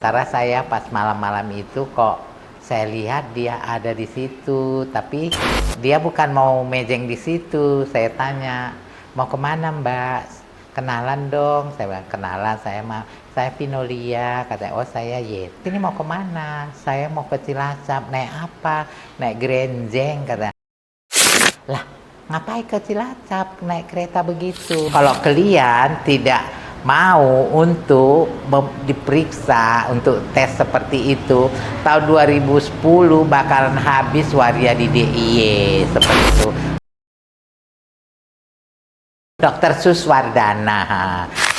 Sementara saya pas malam-malam itu kok saya lihat dia ada di situ, tapi dia bukan mau mejeng di situ. Saya tanya, mau kemana Mbak? Kenalan dong. Saya bilang, kenalan, saya Pinolia. Katanya, oh saya Yeti. Ini mau kemana? Saya mau ke Cilacap. Naik apa? Naik Grenjeng. Katanya, lah ngapain ke Cilacap naik kereta begitu? Kalau kalian tidak mau untuk diperiksa untuk tes seperti itu, tahun 2010 bakalan habis waria di DIY seperti itu. Dokter Suswardana,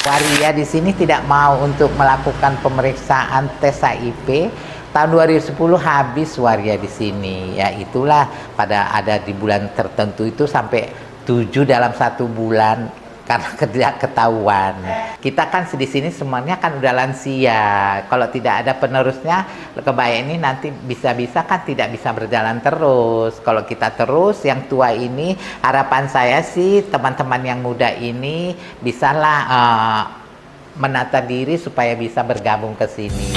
waria di sini tidak mau untuk melakukan pemeriksaan tes HIV. Tahun 2010 habis waria di sini. Ya itulah pada ada di bulan tertentu itu sampai 7 dalam 1 bulan karena tidak ketahuan. Kita kan di sini semuanya kan udah lansia. Kalau tidak ada penerusnya, kebaya ini nanti bisa-bisa kan tidak bisa berjalan terus. Kalau kita terus, yang tua ini, harapan saya sih teman-teman yang muda ini bisalah menata diri supaya bisa bergabung ke sini.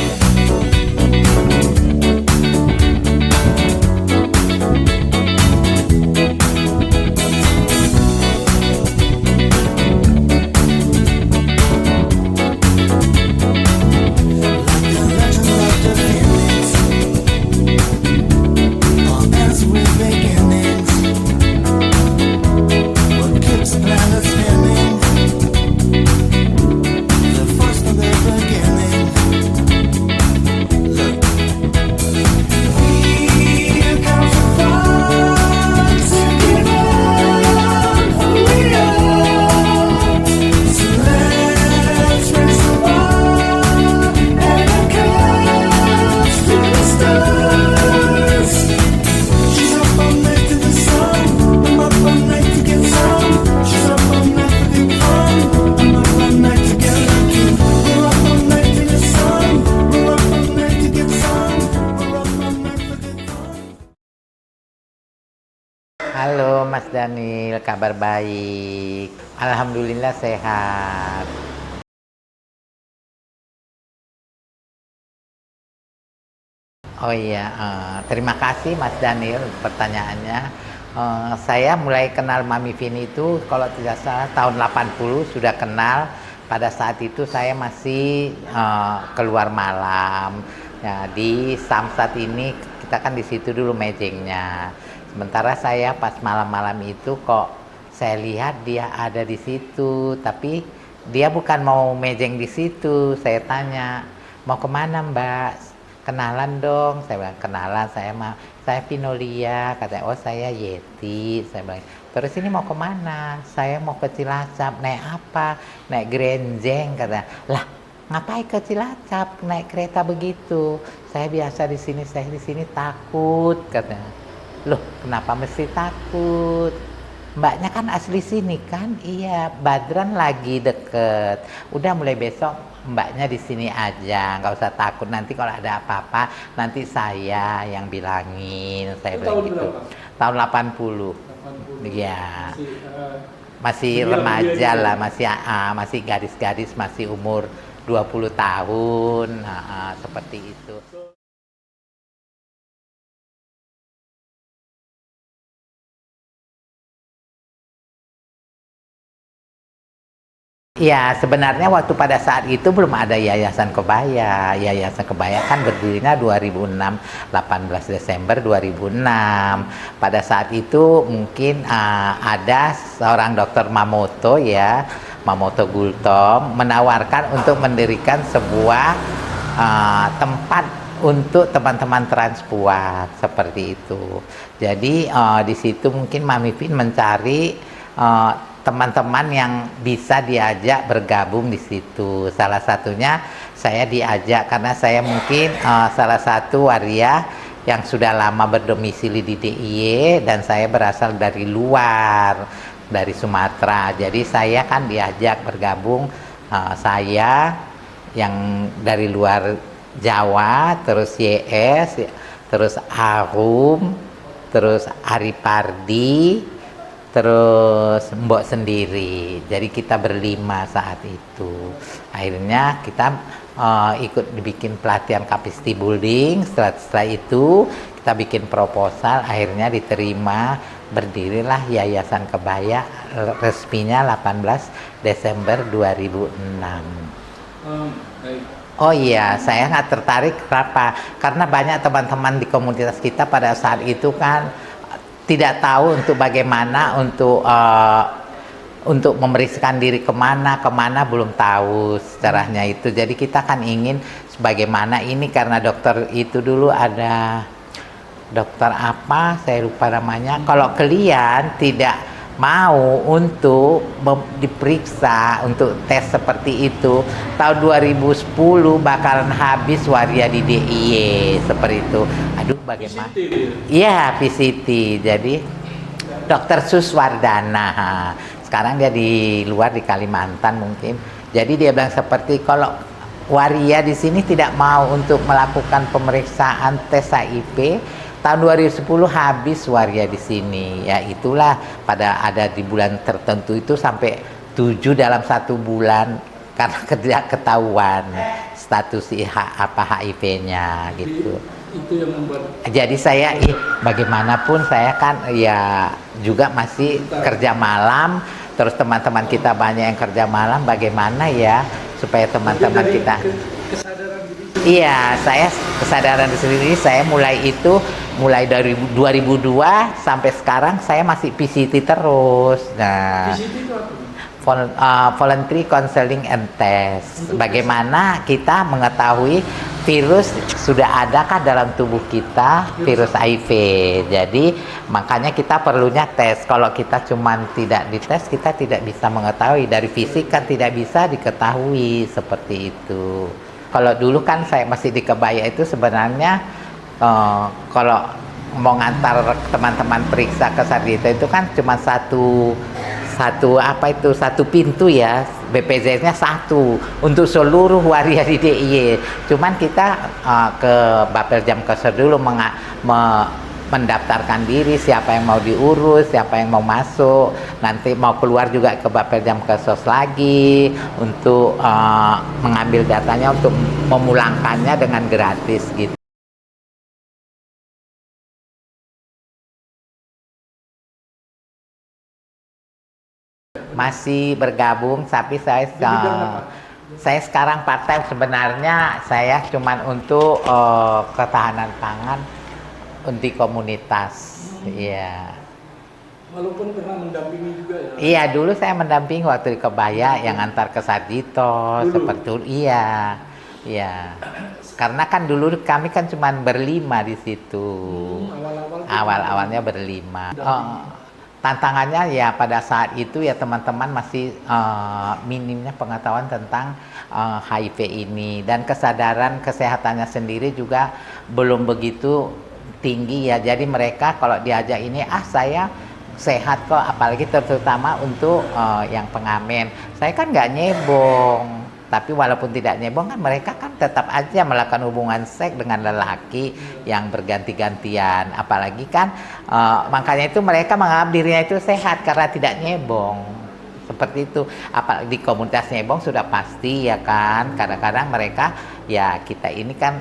Halo Mas Daniel, kabar baik. Alhamdulillah sehat. Oh iya, terima kasih Mas Daniel pertanyaannya. Saya mulai kenal Mami Vini itu kalau tidak salah tahun 80 sudah kenal. Pada saat itu saya masih keluar malam. Ya, di Samsat ini kita kan di situ dulu mejengnya. Sementara saya pas malam-malam itu kok saya lihat dia ada di situ, tapi dia bukan mau mejeng di situ. Saya tanya, mau kemana Mbak? Kenalan dong. Saya bilang, kenalan, saya Pinolia. Katanya, oh saya Yeti. Saya bilang, terus ini mau kemana? Saya mau ke Cilacap. Naik apa? Naik Grenjeng. Katanya, lah ngapain ke Cilacap naik kereta begitu? Saya biasa di sini, saya di sini takut. Katanya, loh kenapa mesti takut? Mbaknya kan asli sini kan? Iya, Badran lagi deket. Udah mulai besok mbaknya di sini aja, nggak usah takut. Nanti kalau ada apa-apa, nanti saya yang bilangin. Saya bilang gitu. Tahun 80. 80. Iya. Masih remaja lah, masih gadis-gadis, masih umur 20 tahun, seperti itu. Ya, sebenarnya waktu pada saat itu belum ada Yayasan Kebaya. Yayasan Kebaya kan berdirinya 2006, 18 Desember 2006. Pada saat itu mungkin ada seorang dokter Mamoto ya, Mamoto Gultom, menawarkan untuk mendirikan sebuah tempat untuk teman-teman transpuan seperti itu. Jadi di situ mungkin Mami Vin mencari teman-teman yang bisa diajak bergabung di situ. Salah satunya saya diajak karena saya mungkin salah satu waria yang sudah lama berdomisili di DIY dan saya berasal dari luar, dari Sumatera. Jadi saya kan diajak bergabung, saya yang dari luar Jawa, terus YS, terus Arum, terus Aripardi, terus Mbok sendiri. Jadi kita berlima saat itu. Akhirnya kita ikut dibikin pelatihan capacity building. Setelah itu kita bikin proposal, akhirnya diterima, berdirilah Yayasan Kebaya, resminya 18 Desember 2006. Oh iya, saya nggak tertarik. Kenapa? Karena banyak teman-teman di komunitas kita pada saat itu kan tidak tahu untuk bagaimana untuk memeriksakan diri kemana belum tahu sejarahnya itu. Jadi kita kan ingin sebagaimana ini, karena dokter itu dulu ada dokter apa, saya lupa namanya. Kalau kalian tidak mau untuk diperiksa untuk tes seperti itu, tahun 2010 bakalan habis waria di DIY seperti itu. Aduh, bagaimana? Iya, PCT. Jadi Dokter Suswardana. Sekarang dia di luar, di Kalimantan mungkin. Jadi dia bilang seperti kalau waria di sini tidak mau untuk melakukan pemeriksaan tes HIV, tahun 2010 habis waria di sini. Ya itulah, pada ada di bulan tertentu itu sampai 7 dalam 1 bulan karena tidak ketahuan status HIV-nya gitu. Itu yang membuat. Jadi saya bagaimanapun saya kan ya juga masih kerja malam, terus teman-teman kita banyak yang kerja malam, bagaimana ya supaya teman-teman kita Kesadaran diri. Iya, saya kesadaran diri sendiri. Saya mulai dari 2002 sampai sekarang saya masih PCT terus. Nah, PCT itu apa? Voluntary Counseling and Test. Bagaimana kita mengetahui virus sudah adakah dalam tubuh kita, virus HIV. Jadi makanya kita perlunya tes. Kalau kita cuman tidak dites, kita tidak bisa mengetahui. Dari fisik kan tidak bisa diketahui seperti itu. Kalau dulu kan saya masih di Kebaya itu sebenarnya kalau mau ngantar teman-teman periksa ke Sarjito itu kan cuma satu pintu ya, BPJS-nya satu untuk seluruh waria di DIY. Cuman kita ke Bapeljam Kesor dulu mendaftarkan diri, siapa yang mau diurus, siapa yang mau masuk, nanti mau keluar juga ke Bapeljam Kesos lagi untuk mengambil datanya untuk memulangkannya dengan gratis gitu. Masih bergabung, tapi saya sekarang part time. Sebenarnya saya cuman untuk ketahanan pangan untuk komunitas. Iya. Walaupun pernah mendampingi juga ya. Iya, dulu saya mendampingi waktu di Kebaya yang antar ke Sarjito seperti itu. Iya. Iya. Karena kan dulu kami kan cuman berlima di situ. Awal-awalnya berlima. Tantangannya ya pada saat itu ya teman-teman masih minimnya pengetahuan tentang HIV ini, dan kesadaran kesehatannya sendiri juga belum begitu tinggi ya. Jadi mereka kalau diajak ini, saya sehat kok, apalagi terutama untuk yang pengamen. Saya kan nggak nyebong, tapi walaupun tidak nyebong kan mereka kan tetap aja melakukan hubungan seks dengan lelaki yang berganti-gantian. Apalagi kan makanya itu mereka menganggap dirinya itu sehat karena tidak nyebong. Seperti itu. Apalagi di komunitas nyebong sudah pasti ya kan. Kadang-kadang mereka ya kita ini kan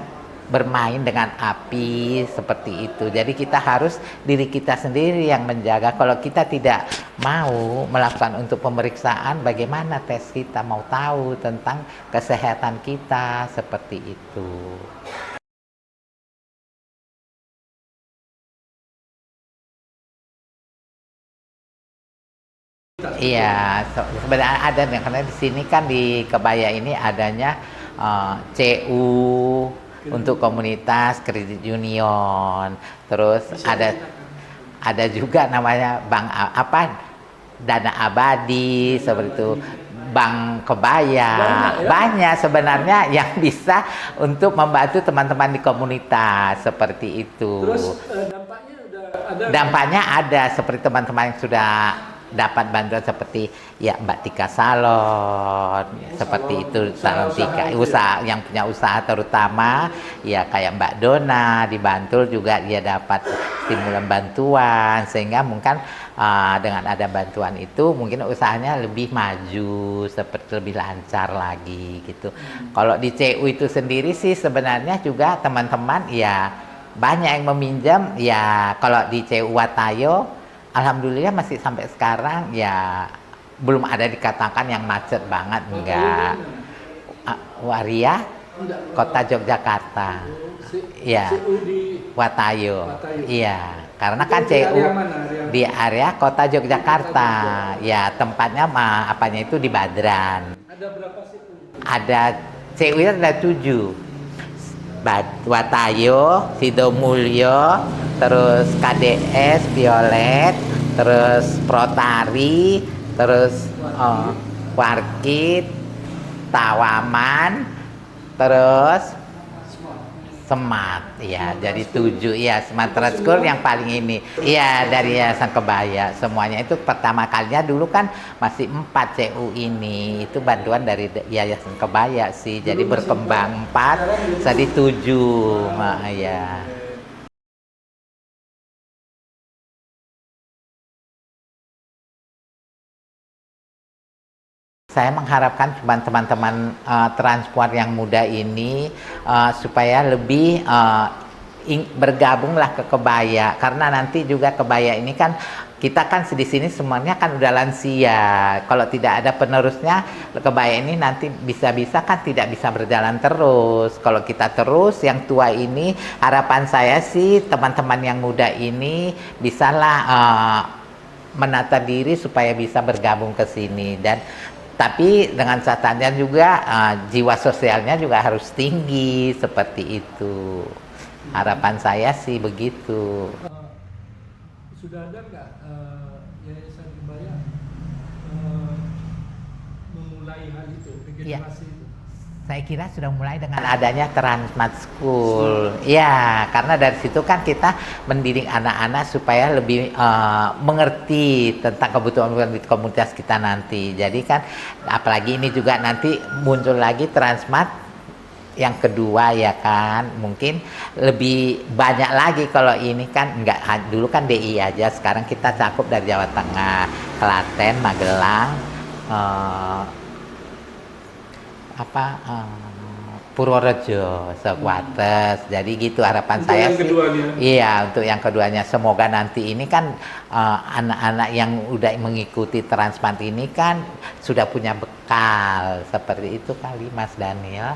bermain dengan api seperti itu. Jadi kita harus diri kita sendiri yang menjaga. Kalau kita tidak mau melakukan untuk pemeriksaan, bagaimana tes kita mau tahu tentang kesehatan kita seperti itu. Iya, sebenarnya ada, karena di sini kan di Kebaya ini adanya CU untuk komunitas kredit union, terus ada juga namanya bank dana abadi seperti itu, bank Kebaya. Banyak sebenarnya yang bisa untuk membantu teman-teman di komunitas seperti itu. Terus dampaknya udah ada. Dampaknya ada, seperti teman-teman yang sudah dapat bantuan seperti ya Mbak Tika Salon, seperti itu salon Tika, usaha yang punya usaha terutama ya kayak Mbak Dona di Bantul juga dia dapat stimulan bantuan sehingga mungkin dengan ada bantuan itu mungkin usahanya lebih maju seperti lebih lancar lagi gitu. Kalau di CU itu sendiri sih sebenarnya juga teman-teman ya banyak yang meminjam ya. Kalau di CU Watayo alhamdulillah masih sampai sekarang ya belum ada dikatakan yang macet banget, enggak. Waria, Kota Yogyakarta. Ya, Watayo. Iya, karena kan CU di area Kota Yogyakarta. Ya, tempatnya apanya itu di Badran. Ada berapa situ? Ada CU itu ada 7. Watayo, Sidomulyo, terus KDS, Violet, terus Protari, terus Warkit, Tawaman, terus Smart, ya. Jadi 7 ya. Sumatera School yang paling ini, iya dari Yayasan Kebaya. Semuanya itu pertama kalinya dulu kan masih 4 CU ini. Itu bantuan dari Yayasan Kebaya sih. Jadi berkembang 4, jadi 7, ya. Saya mengharapkan teman-teman transport yang muda ini supaya lebih bergabunglah ke kebaya, karena nanti juga kebaya ini kan kita kan di sini semuanya kan udah lansia. Kalau tidak ada penerusnya, kebaya ini nanti bisa-bisa kan tidak bisa berjalan terus. Kalau kita terus yang tua ini, harapan saya sih teman-teman yang muda ini bisalah menata diri supaya bisa bergabung ke sini. Dan tapi dengan catatannya juga jiwa sosialnya juga harus tinggi seperti itu. Harapan saya sih begitu. Sudah ada nggak Yayasan Kebaya memulai hal itu, regenerasi itu? Saya kira sudah mulai dengan adanya Transmart School. Ya, karena dari situ kan kita mendidik anak-anak supaya lebih mengerti tentang kebutuhan di komunitas kita nanti. Jadi kan apalagi ini juga nanti muncul lagi Transmart yang kedua ya kan. Mungkin lebih banyak lagi. Kalau ini kan enggak, dulu kan DI aja, sekarang kita cakup dari Jawa Tengah, Klaten, Magelang, Purworejo, Sekuates. Jadi gitu harapan untuk saya yang sih. Keduanya. Iya, untuk yang keduanya semoga nanti ini kan anak-anak yang udah mengikuti Transmart ini kan sudah punya bekal seperti itu kali Mas Daniel.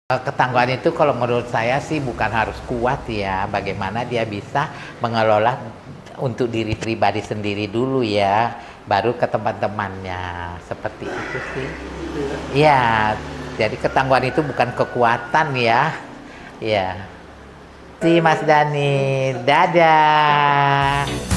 Ketangguhan itu kalau menurut saya sih bukan harus kuat ya, bagaimana dia bisa mengelola untuk diri pribadi sendiri dulu ya, baru ke teman-temannya, seperti itu sih. Iya, jadi ketangguhan itu bukan kekuatan ya. Iya. Si Mas Dani, dadah.